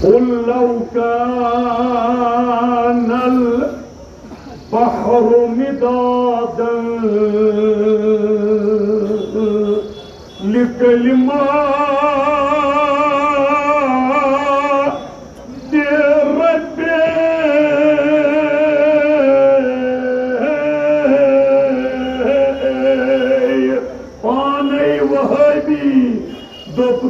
قل لو كان البحر مدادا لكلمات ربي पाने वही दुख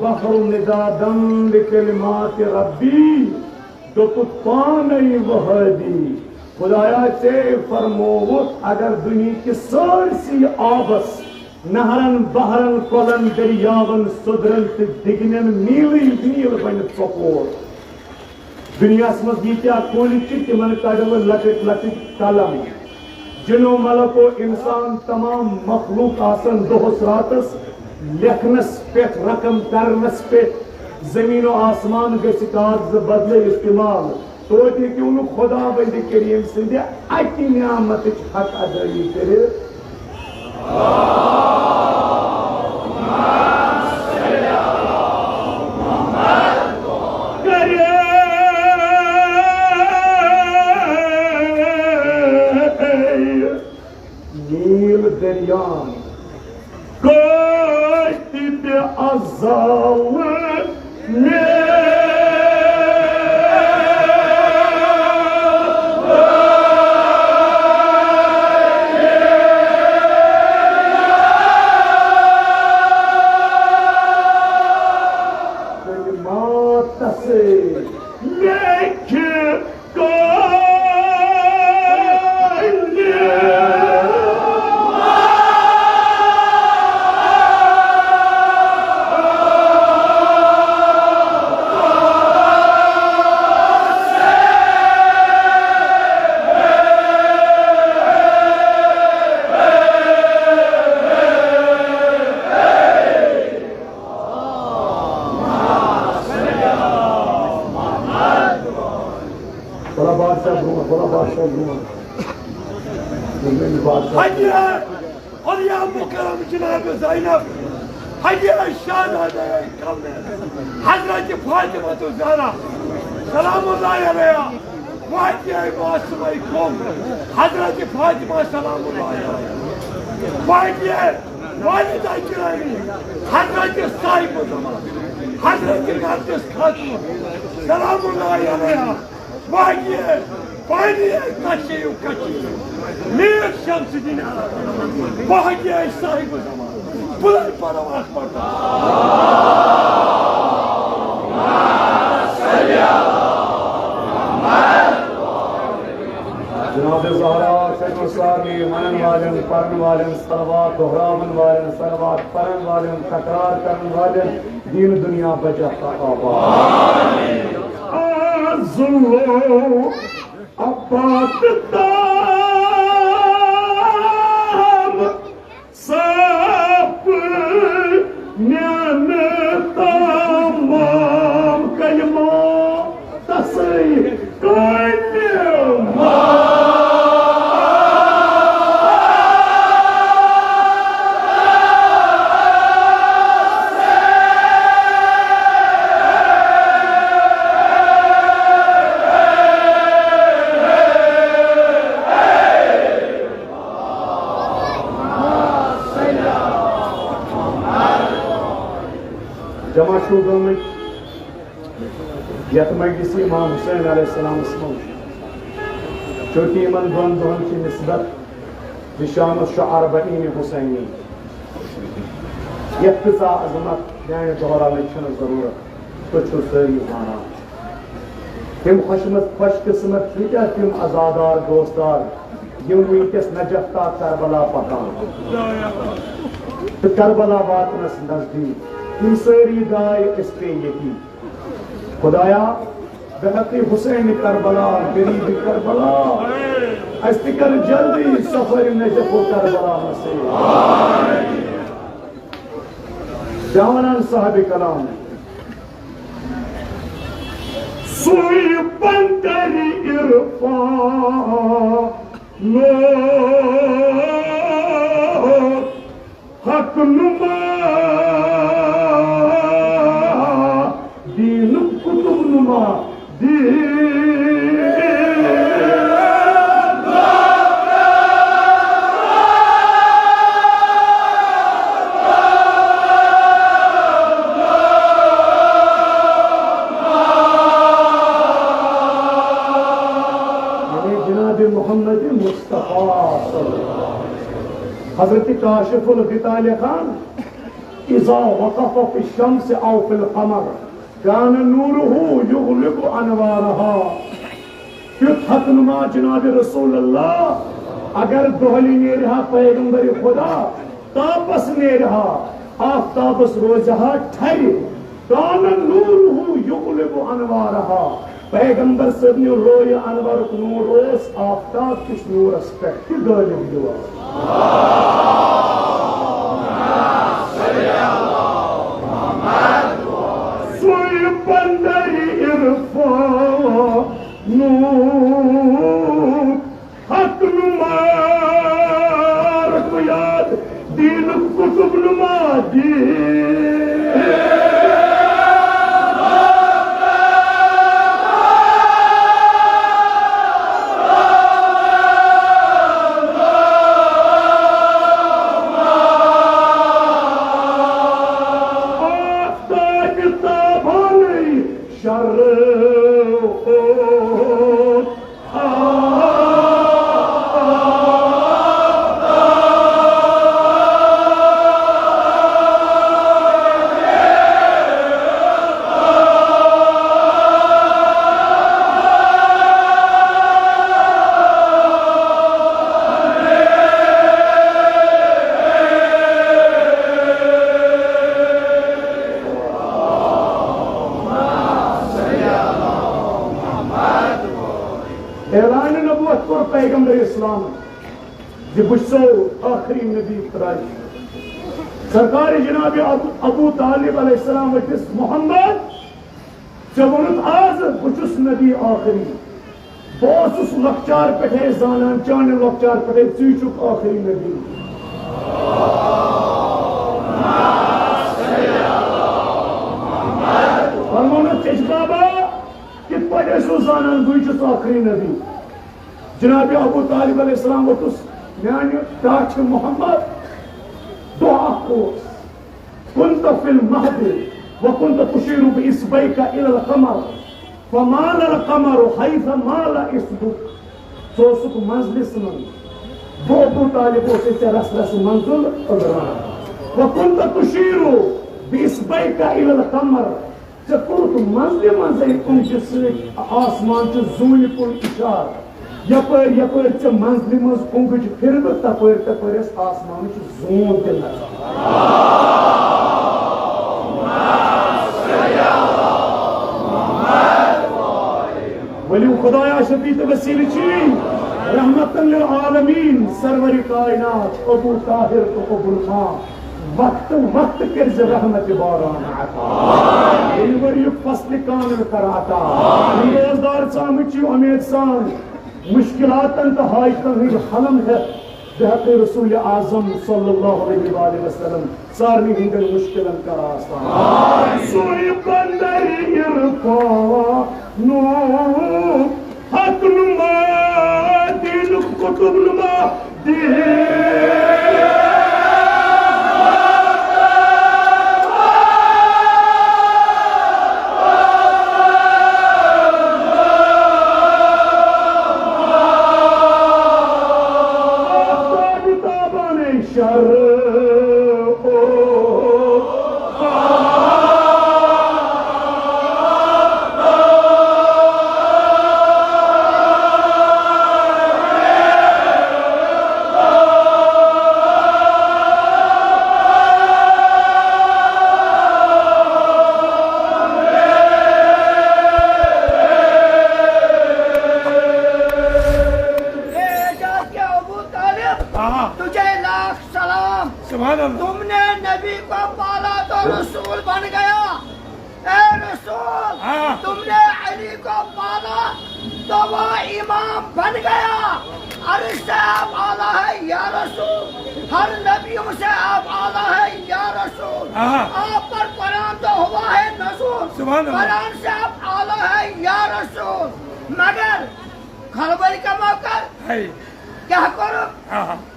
बहर निदादम लिकलिमात रब्बी दुपानी वहदी खुदाया से फरमोवुत अगर दुनिया की सारसी आबस नहरन बहरन कोलन दरियावन सुदरन ते दिगनन नीली नील बन पकोर दुनिया मज यीत्या कोल तिमन कड़व लकट लकट कलम जिनो मलको इंसान तमाम मखलूक आसन दोहस रातस लेखनस पे रकम करनस पे जमीन और आसमान गज बदले इस्तेमाल तो क्यों खुदा बंद करीम सिंध अति नियामत हक अदाई कर नील दरियान अज़ाव दीन दुनिया बचाता साफ न्यान तमाम कलमा तसई जमा यथ मजलिस इमाम हुसैन अलैहिस्सलाम चोटी इन दोन दोहन की निस्बत निशान अरबईन हुसैनी यह अजमत न्याय दोहरान जरूरत तो सारी जाना तम खुश किस्मत तम आजादार दोस्तार यम वस नजफ्ता करबला पकान तो करबला वातनस नजदीक इन सारी दाय इस पे यकीन खुदाया बेहती हुसैन करबला गरीब करबला अस्तिकर जल्दी सफर नजफ करबला से जवान साहब कलाम सुई बंदरी इरफान लो हक नुमा दीन कुतुब नुमा मोहम्मद मुस्तफा हजरत काशिफुल गिताल खान इज़ा वक़फ़ फ़ी शम्स औ फ़िल क़मर कान नूरुहु युग़लिबु अनवारहा हकनुमा जनाब रसूलुल्लाह अगर दोहली ने रहा पैगंबर खुदा तापस ने रहा आफ्ताबस रोजहा ठहरे कान नूरुहु युग़लिबु अनवारहा पैगंबर सदनी रोय अनवर नूर रोस आफ्ताब किस नूरस पे गालिब दुआ सोई बंदरी इरफान नूर हक नुमा रखो याद दीन कुतुब नुमा ऐलान नबूवत को पैगंबर इस्लाम जी बुशो आखिरी नबी खुदाई सरकार जनाब अबू तालिब अलैहिस्सलाम वटिस मोहम्मद जब आज बुचुस नबी आखिरी बोसुस लक्चार पे जानान चाने लक्चार पे चुक आखिरी नबी बाबा कित पे जानान बुचुस आखिरी नबी जनाब अबू तालिब अलैहिस्सलाम वटुस मान ताच मोहम्मद दुआ कुंत फिल महदी वकुंत तुशीरु बिइस्बैका इलल कमर फमाल अल कमर हैथ माल इस्बुक सोसुक मजलिस मन दो अबू तालिब से रस रस मंजुल उधरान वकुंत तुशीरु बिइस्बैका इलल कमर चकुत मंजिल मंजिल कुंजिस आसमान च जूल कुन इशार यपर यपर च मंजिल मज कुंगज फिरब तपर तपर आसमान च जून ते वली खुदाया शफीत वसील चीन रहमतन लिल आलमीन सरवर कायनात अबू ताहिर तो अबुल खान वक्त वक्त कर्ज रहमत बारान आता इन वरी फसल कामिल कराता रोजदार सामची उम्मीद सान मुश्किलातन तो हाजतन हलम है बेहतर रसूल आजम सल्लल्लाहु अलैहि वसल्लम सारनी हिंदन मुश्किलन का रास्ता सोई बंदरी इरफान नो हक नुमा दिल कुतुब नुमा को पाला तो रसूल बन गया। ए रसूल, तुमने अली को पाला तो वो इमाम बन गया। अर्श से आप आला है या रसूल, हर नबियों से आप आला है या रसूल। आप पर कुरान तो हुआ है नज़ूल, कुरान से आप आला है या रसूल। मगर खलबली का मौका क्या करो,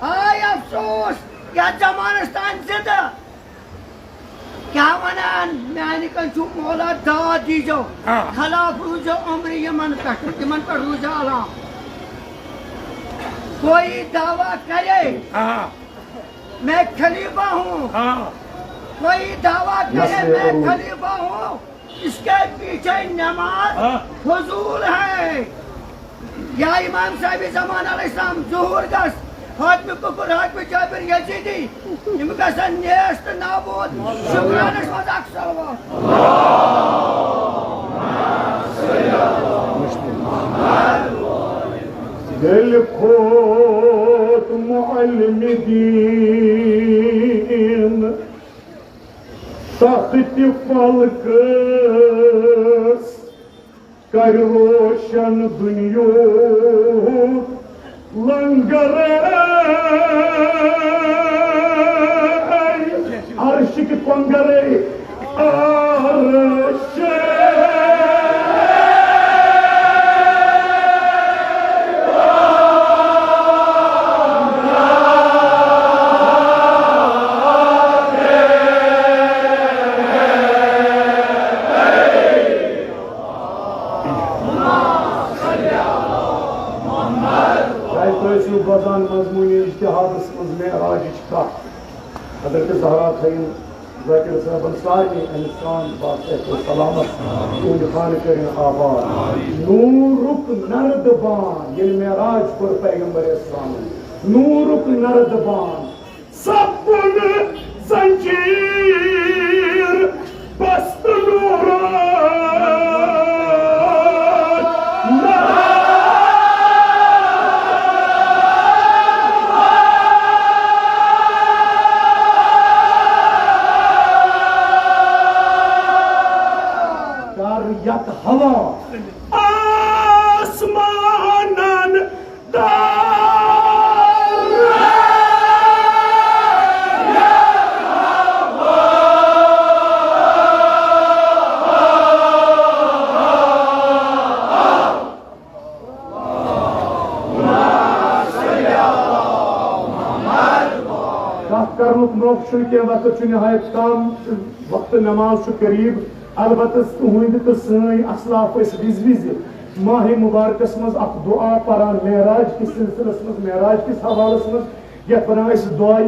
आय अफसोस, क्या जमानस्तान जिंदा क्या वनान मैंने कछु मौला दावा दीजो, खिलाफ रूजो उम्र यमन पर रूजा आलाम। कोई दावा करे मैं खलीफा हूँ, कोई दावा करे मैं खलीफा हूँ, इसके पीछे नमाज फजूल है। या इमाम साहिब ज़मान अलैहिस्सलाम ज़ुहूर गस हाथ में कुफर हाथ में जाबिर यजीदी इनका सन्यास्त नाबूद शुक्राना मजाक सलवा। दिल खोत मुअल्लिम दीन तख्त फलकस कर रोशन दुनिया लंगर अर्श की पंगरे अर्श बजान मजमूनी इज्तिहादस मज मेराज हजरत ज़हरा खैम ज़ाकिर साहब सारी इंसान सलामत तुंद खान करें आबाद नूरुक नरदबान ये मेराज पर पैगंबर इस्लाम नूरुक नरदबान सपन जंजीर बस्त नूरा हवा आसमानन मौके वक्त नहायत कम वक्त नमाज करीब अलबत्त तुहद तो सही असलाफ विज विज माह मुबारकस मज दुआ पारान मेराज किस सिलसिलस मज मेराज किस हवालस मज ये पढ़ान दुआए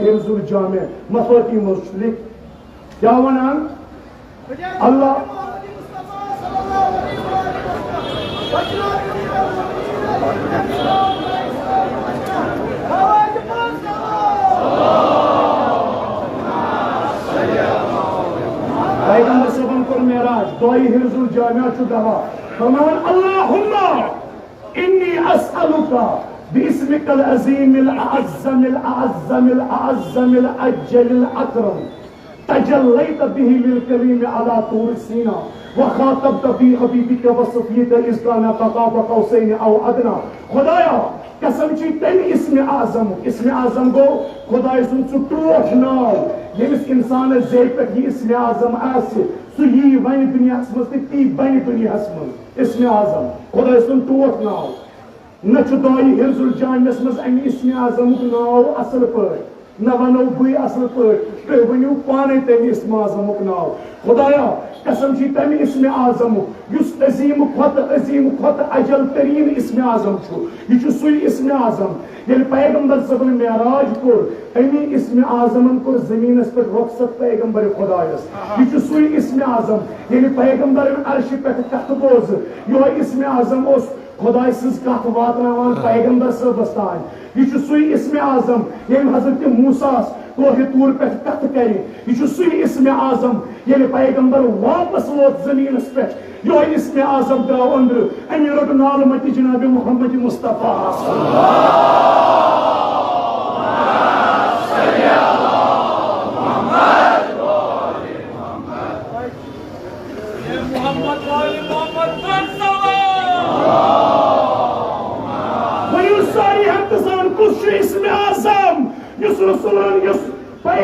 हिर्जुल जामे मफाती मुस्लिक क्या वनान अल्लाह पैगंबर सबन को मेराज दुआए हिर्जुल जामे दवा फरमान अल्लाहुम्मा इन्नी अस्अलुका बिस्मिकल अज़ीमिल अअज़्ज़मिल अअज़्ज़मिल अअज़्ज़मिल अज्जलिल अकरम तजल्लैत बिही लिल करीम अला तूर सीना वखातबत बी हबीबिका वसफीक इज़ काना क़ाब क़ौसैन औ अदना। खुदाया कसम छी तम इस्म आज़म गो खुदाय सुन टोठ नाव यमिस इंसान जेब पे इस्म आज़म आसे सु यी वन दुनिया मज ती बन दुनिया मज इस्म आज़म खुदाय सुन टोठ नाव न दुआए हिर्जुल जामिस मज अमि इस्म आज़म नाव असल पे न वनो बी असल पे तुम वनु पाने तम इस्म आज़म नाव खुदाया कसम छी तम इस्म आज़म युस अजीम खत अजल तरीन इस्म आज़म यह सु इस्म आज़म ये पैगंबर सबन मेराज कोर अमी इस्म आज़मन कोर जमीनस पे रुखसत पैगंबर खुदायस यह सु इस्म आज़म ये पैगंबर अर्श पे कथ बोज यो इस्म आज़म खुदाय सज कथ वातनावान पैगंबर सबस तान यह सु इस्म आज़म ये हजरत मूसा कोहे तूर पे कथ कर यह सु इस्म आज़म ये पैगंबर वापस वोत जमीनस पे यो इस्म आज़म द्राव अंदर अमी रोट नाल मति जनाब मोहम्मद मुस्तफा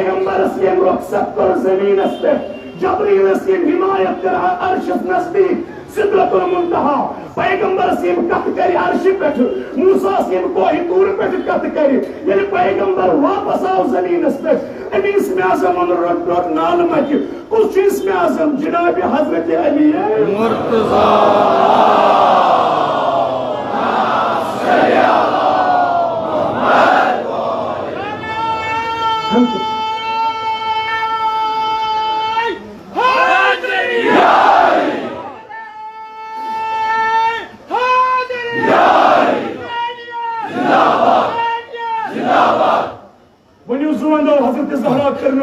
पैगंबरस ये रुखसत कर ज़मीनस पे जबरीलस ये हिमायत कर अर्शस नज़दीक सिदरतुल मुंतहा पैगंबरस ये कत कर अर्श पे मूसा ये कोई तूर पे कत कर ये पैगंबर वापस आओ ज़मीनस पे अभी इसमें आज़म रट नाल मत कुछ इसमें आज़म जनाब हज़रत अली मुर्तज़ा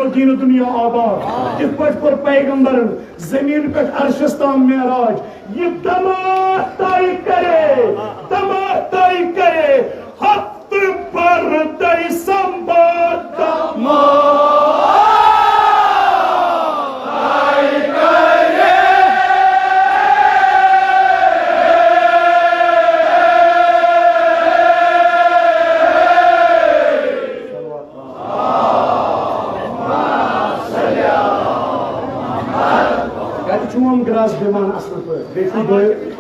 दीन दुनिया आबाद इस पर पैगंबर जमीन पे अर्शस्तान मेराज ये तमाताई करे हफ्त पर तई संबाद दिमान असल पे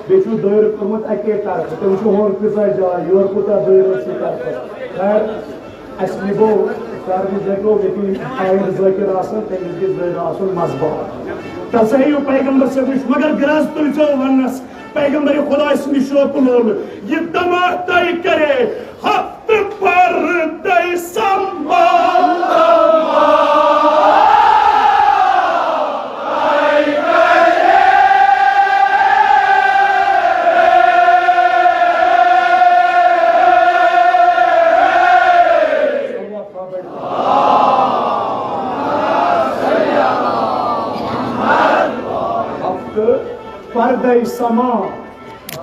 बेचू दर कर्मत अके तरफ तुम होर पिजा जाय योर कुता दर से तरफ खैर असली गो सारी जगह लेकिन आइन जाकिर आसन तेज के दर आसन मजबा तसही पैगंबर से मगर ग्रास तुल जो वनस पैगंबर खुदा इसमें शोकुल ये तमाताई करे हफ्त पर तई संभाल पर्दे समा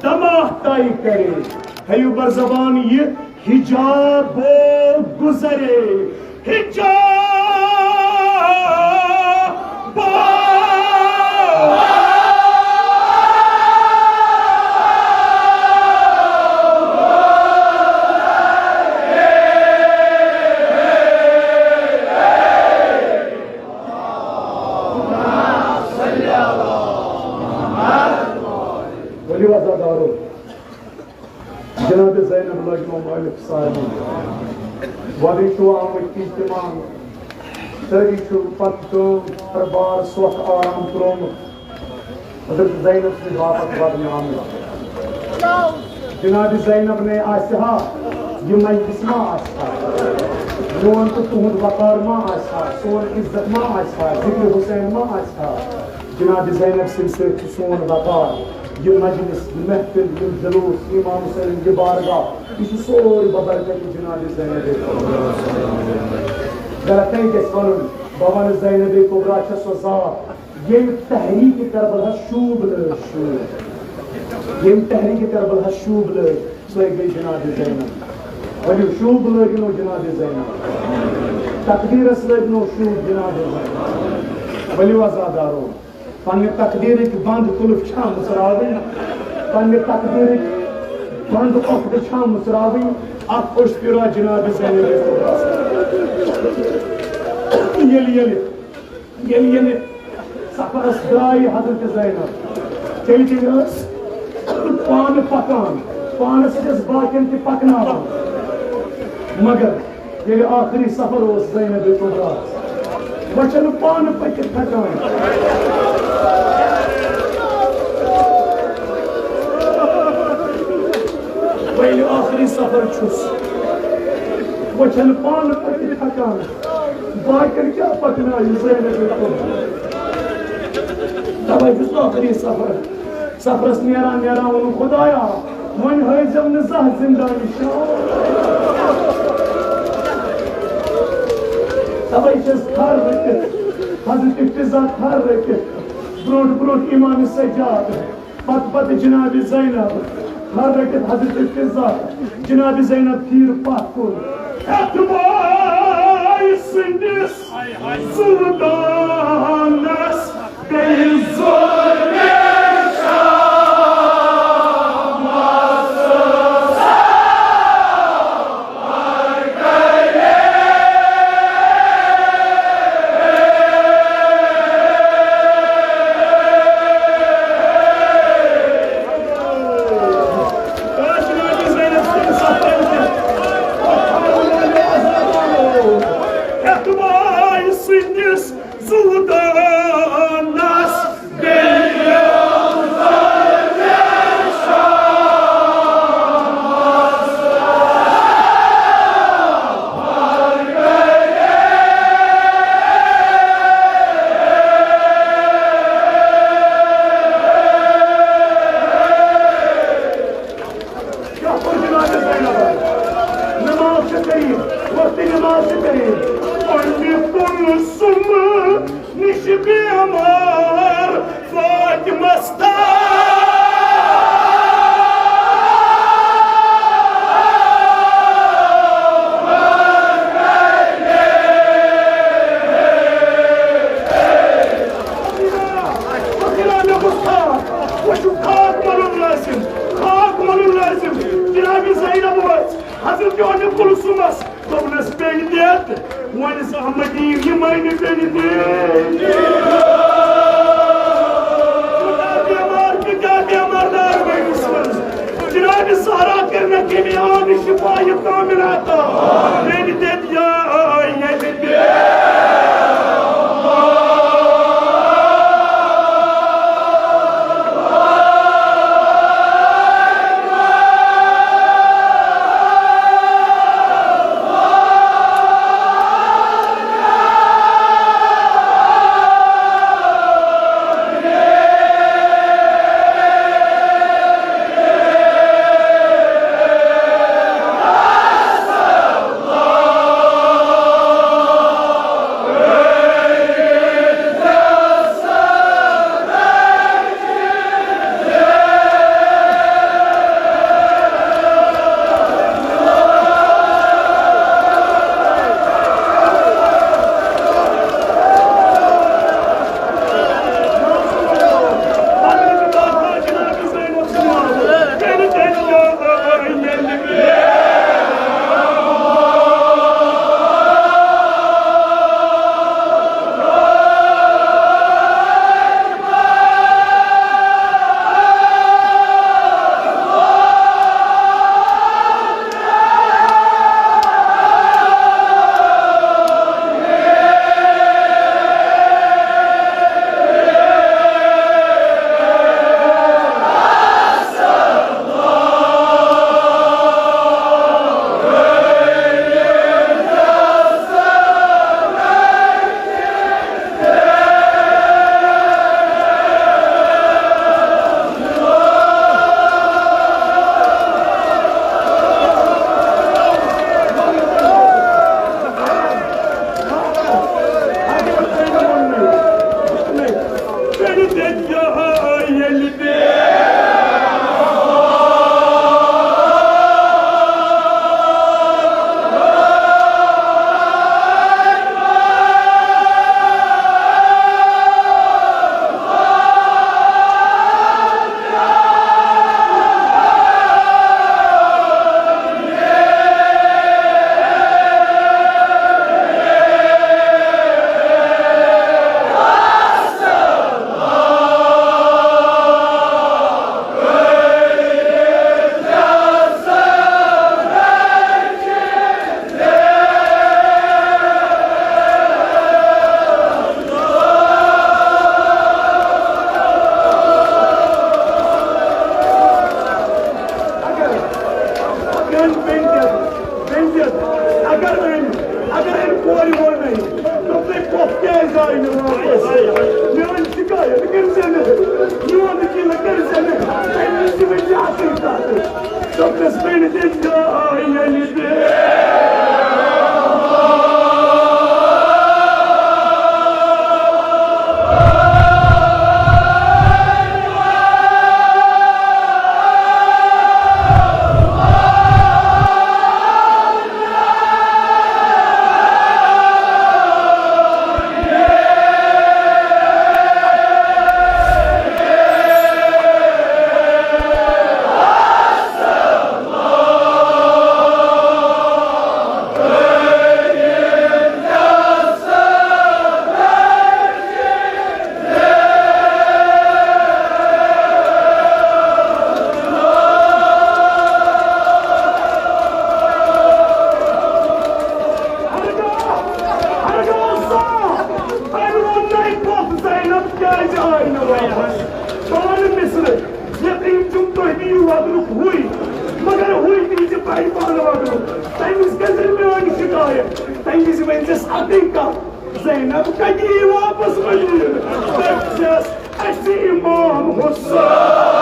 दमाताई करे हयू बर जबान ये हिजाब गुजरे हिजाब जनाब ज़ैनब लजमा मालिक साहब वादी शो आमद इज्तिमा सरी शो पत्तो दरबार सोख आराम करोम हज़रत ज़ैनब से वापस में आमला जनाब ज़ैनब ने आशा ये मजलिस मा आशा लोन तो तुहद वकार मा आशा सोन इज्जत मा आशा जिक्र हुसैन मा आशा जनाब ज़ैनब से सोन वकार ये मजलिस महफिल ये जुलूस इमाम हुसैन ये बारगाह इस सोर बबरकत जनाब ज़ैनब गलत के सवन बवन ज़ैनब कुबरा छससा ये तहरीक करबला शूब ये तहरीक करबला शूब सोई गई जनाब ज़ैनब वली शूब नो जनाब ज़ैनब तकदीर नो शूब जनाब ज़ैनब वली वज़ादारो पन्ने तकदीर की बंद कुल्फ छाम मुसरावी पन्ने तकदीर की बंद कुल्फ छाम मुसरावी आप खुश पिरा जनाब ज़ैनब ये सफर दाई हज़रत ज़ैनब चेंज पान पकान पान से बाकिन की पकना मगर ये आखिरी सफर हो ज़ैनब कुबरा वचन पान पक थकान वही आखिरी सफर छुस वचन पान पक थकान बाकिन क्या पकना ज़ैनब कुबरा तब जुस आखिरी सफरस नेरा वो खुदाया वन हजम न सह जिंदानी तब थर रखित हजरत फिजा थर रखित ब्रोट इमाम सज्जाद पत जनाब ज़ैनब थर रखित हजरत फिजा जनाब ज़ैनब तीर पाकुन एतबाई सिंदिस सुल्तानस बीमार Fatima Hazır gördüm kulusunuz. Doğrusu beni değil. Vanisi Ahmet'in yemeğini beni değil. Kâbiyamarlar beysiniz. Cenab-ı Sahra kırına kemiyanı şifayı taminata. Beni dedi ya yedi. Zainab कहीं वापस बनी, just ऐसी इमाम हुसैन